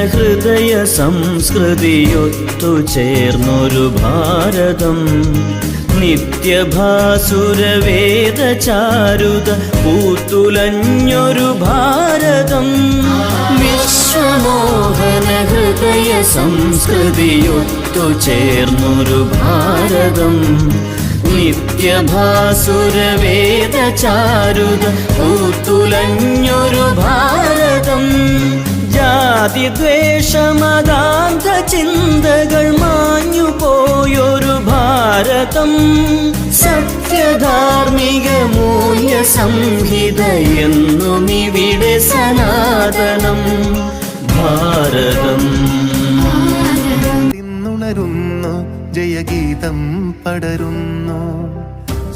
ഹൃദയ സംസ്കൃതിയൊത്തു ചേർന്നൊരു ഭാരതം. നിത്യഭാസുരവേദചാരുത പൂത്തുലഞ്ഞൊരു ഭാരതം. വിശ്വമോഹന ഹൃദയ സംസ്കൃതിയൊത്തു ചേർന്നൊരു ഭാരതം. നിത്യഭാസുരവേദചാരുത പൂത്തുലഞ്ഞൊരു ഭാരതം. ജാതിദ്വേഷമതാന്ത ചിന്തകൾ മാഞ്ഞുപോയൊരു ഭാരതം. സത്യധാർമ്മിക മൂല്യ സംഹിത എന്നുമിവിടെ സനാതനം ഭാരതം. ഇന്നുണരുന്നു ജയഗീതം പടരുന്നു.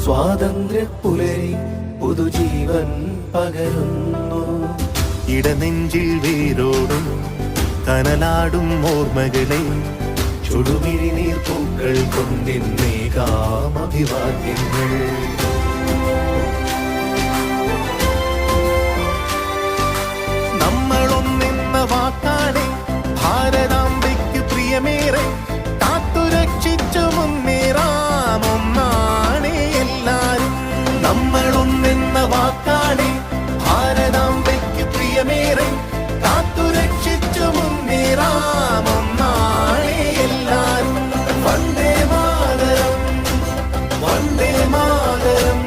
സ്വാതന്ത്ര്യപ്പുലരി പുതുജീവൻ പകരുന്നു. ഇടനെഞ്ചിൽ വേരോടും കനലാടും ഓർമ്മകളെ ചുടുമിഴി നീർപ്പൂക്കൾ കൊണ്ടിന്നേകാം അഭിവാദ്യങ്ങൾ. നമ്മളൊന്നെന്ന വാക്കാണെ ഭാരതാംബയ്ക്ക് പ്രിയമേറെ കാത്തുരക്ഷിച്ചു മുന്നേറാം ഒന്നാണെ എല്ലാരും. നമ്മളൊന്നെന്ന വാക്കാണെ ഭാരതാംബയ്ക്ക് പ്രിയമേറെ കാത്തുരക്ഷിച്ചു മുന്നേറാം ഒന്നാണെ എല്ലാരും. വന്ദേ മാതരം, വന്ദേ മാതരം.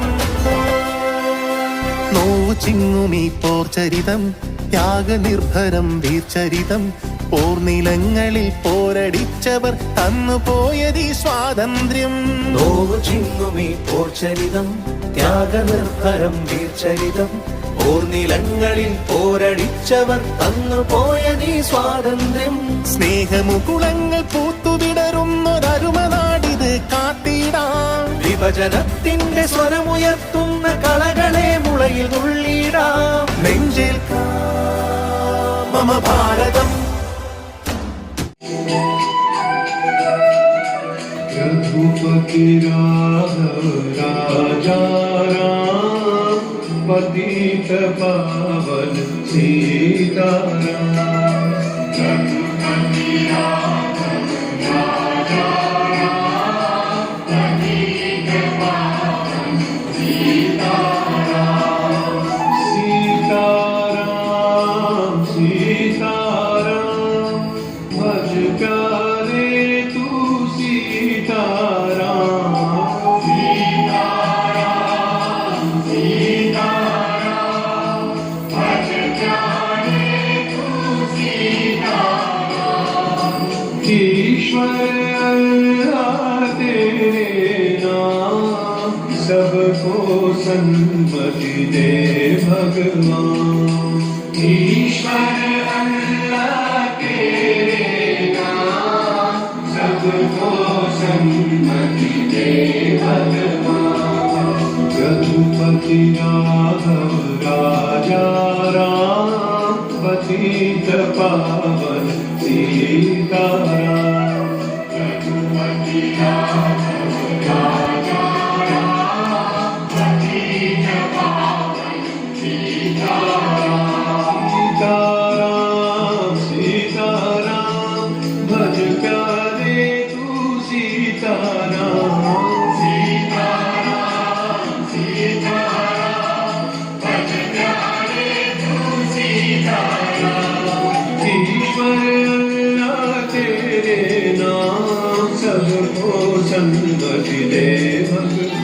നോവു ചിങ്ങുമീ പോർചരിതം ത്യാഗനിർഭരം വീർചരിതം. പോർനിലങ്ങളിൽ പോരടിച്ചവർ തന്നുപോയതീ സ്വാതന്ത്ര്യം. നോവു ചിങ്ങുമീ പോർചരിതം ത്യാഗനിർഭരം വീർചരിതം. പോർനിലങ്ങളിൽ പോരടിച്ചവർ തന്നുപോയതീ സ്വാതന്ത്ര്യം. സ്നേഹമുകുളങ്ങൾ പൂത്തുവിടരുന്നൊരരുമനാടിത് കാത്തിടാം. വിഭജനത്തിന്റെ സ്വരമുയർത്തുന്ന കളകളെ മുളയിൽ നുള്ളിടാം. നെഞ്ചേൽക്കാം മമ ഭാരതം. रघुपति राघव राजा राम पतित पावन सीताराम. रघुपति राघव राजा राम पतित पावन सीताराम. सीताराम सीताराम भज प्यारे तू सीताराम. सीताराम सीताराम भज प्यारे तू सीताराम. ईश्वर अल्लाह तेरे नाम सबको सन्मति दे भगवान. ईश्वर अल्लाह तेरे नाम सबको सन्मति दे भगवान. रघुपति राघव राजा राम पतित पावन सीताराम. रघुपति राघव राजा राम पतित पावन सीताराम. सीताराम सीताराम भज प्यारे तू सीताराम. सीताराम सीताराम भज प्यारे तू सीताराम. ईश्वर अल्लाह तेरे नाम सबको सन्मति दे भगवान.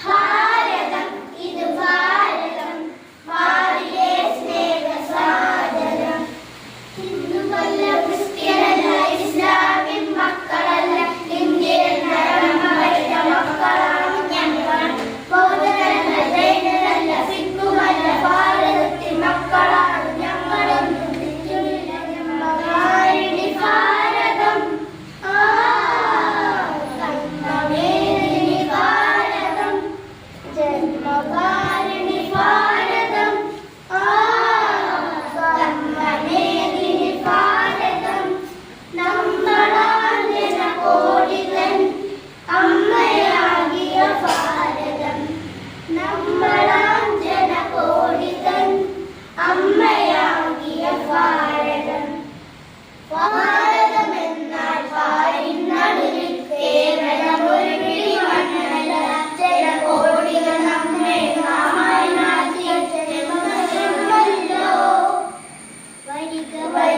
ഭാരതം ഇത് ഭാരതം.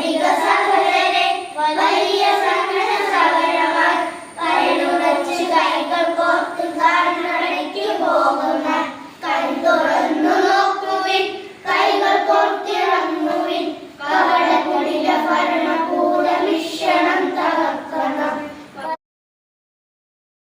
सा